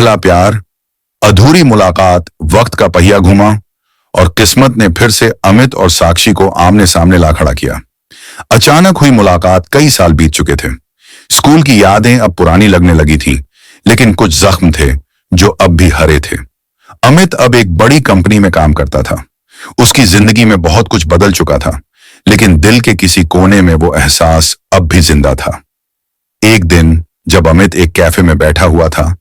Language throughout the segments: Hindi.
पहला प्यार, अधूरी मुलाकात, वक्त का पहिया घुमा और किस्मत ने फिर से अमित और साक्षी को आमने सामने ला खड़ा किया। अचानक हुई मुलाकात, कई साल बीत चुके थे। स्कूल की यादें अब पुरानी लगने लगी थी, लेकिन कुछ जख्म थे जो अब भी हरे थे। अमित अब एक बड़ी कंपनी में काम करता था। उसकी जिंदगी में बहुत कुछ बदल चुका था, लेकिन दिल के किसी कोने में वो एहसास अब भी जिंदा था। एक दिन जब अमित एक कैफे में बैठा हुआ था,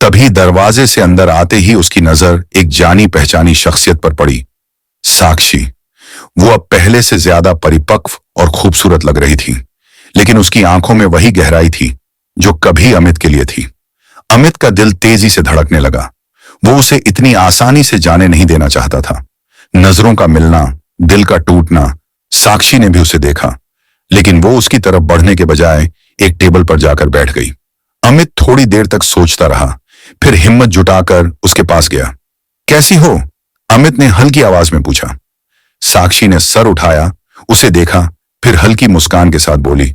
तभी दरवाजे से अंदर आते ही उसकी नजर एक जानी पहचानी शख्सियत पर पड़ी, साक्षी। वो अब पहले से ज्यादा परिपक्व और खूबसूरत लग रही थी, लेकिन उसकी आंखों में वही गहराई थी जो कभी अमित के लिए थी। अमित का दिल तेजी से धड़कने लगा। वो उसे इतनी आसानी से जाने नहीं देना चाहता था। नजरों का मिलना, दिल का टूटना। साक्षी ने भी उसे देखा, लेकिन वो उसकी तरफ बढ़ने के बजाय एक टेबल पर जाकर बैठ गई। अमित थोड़ी देर तक सोचता रहा, फिर हिम्मत जुटाकर उसके पास गया। कैसी हो? अमित ने हल्की आवाज में पूछा। साक्षी ने सर उठाया, उसे देखा, फिर हल्की मुस्कान के साथ बोली,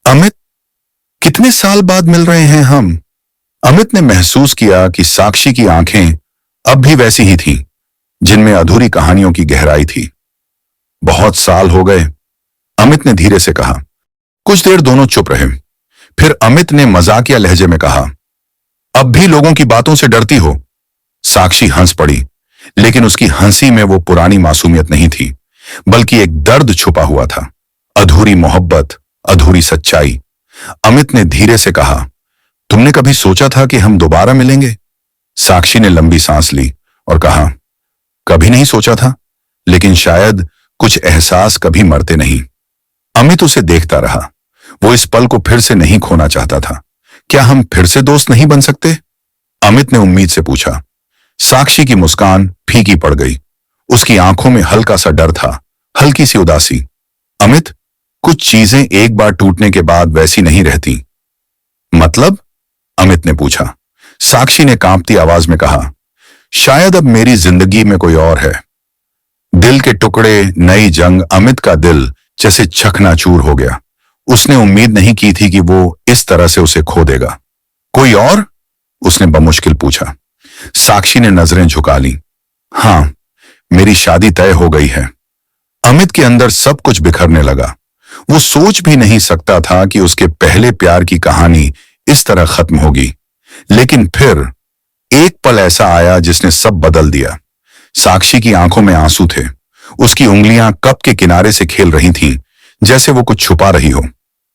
अमित, कितने साल बाद मिल रहे हैं हम। अमित ने महसूस किया कि साक्षी की आंखें अब भी वैसी ही थीं, जिनमें अधूरी कहानियों की गहराई थी। बहुत साल हो गए, अमित ने धीरे से कहा। कुछ देर दोनों चुप रहे। फिर अमित ने मजाकिया लहजे में कहा, अब भी लोगों की बातों से डरती हो? साक्षी हंस पड़ी, लेकिन उसकी हंसी में वो पुरानी मासूमियत नहीं थी, बल्कि एक दर्द छुपा हुआ था। अधूरी मोहब्बत, अधूरी सच्चाई। अमित ने धीरे से कहा, तुमने कभी सोचा था कि हम दोबारा मिलेंगे? साक्षी ने लंबी सांस ली और कहा, कभी नहीं सोचा था, लेकिन शायद कुछ एहसास कभी मरते नहीं। अमित उसे देखता रहा। वो इस पल को फिर से नहीं खोना चाहता था। क्या हम फिर से दोस्त नहीं बन सकते? अमित ने उम्मीद से पूछा। साक्षी की मुस्कान फीकी पड़ गई। उसकी आंखों में हल्का सा डर था, हल्की सी उदासी। अमित, कुछ चीजें एक बार टूटने के बाद वैसी नहीं रहती। मतलब? अमित ने पूछा। साक्षी ने कांपती आवाज में कहा, शायद अब मेरी जिंदगी में कोई और है। दिल के टुकड़े, नई जंग। अमित का दिल जैसे चकनाचूर हो गया। उसने उम्मीद नहीं की थी कि वो इस तरह से उसे खो देगा। कोई और? उसने बमुश्किल पूछा। साक्षी ने नजरें झुका ली। हां, मेरी शादी तय हो गई है। अमित के अंदर सब कुछ बिखरने लगा। वो सोच भी नहीं सकता था कि उसके पहले प्यार की कहानी इस तरह खत्म होगी, लेकिन फिर एक पल ऐसा आया जिसने सब बदल दिया। साक्षी की आंखों में आंसू थे। उसकी उंगलियां कप के किनारे से खेल रही थीं, जैसे वो कुछ छुपा रही हो।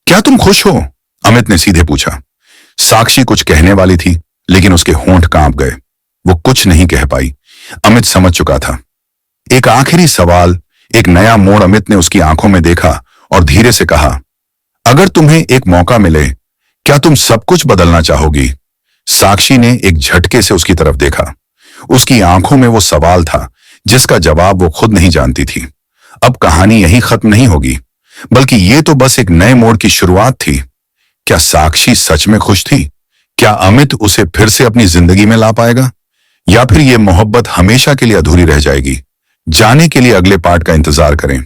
क्या तुम खुश हो? अमित ने सीधे पूछा। साक्षी कुछ कहने वाली थी, लेकिन उसके होंठ कांप गए। वो कुछ नहीं कह पाई। अमित समझ चुका था। एक आखिरी सवाल, एक नया मोड़। अमित ने उसकी आंखों में देखा और धीरे से कहा, अगर तुम्हें एक मौका मिले, क्या तुम सब कुछ बदलना चाहोगी? साक्षी ने एक झटके से उसकी तरफ देखा। उसकी आंखों में वो सवाल था जिसका जवाब वो खुद नहीं जानती थी। अब कहानी यहीं खत्म नहीं होगी, बल्कि ये तो बस एक नए मोड़ की शुरुआत थी। क्या साक्षी सच में खुश थी? क्या अमित उसे फिर से अपनी जिंदगी में ला पाएगा, या फिर ये मोहब्बत हमेशा के लिए अधूरी रह जाएगी? जाने के लिए अगले पार्ट का इंतजार करें।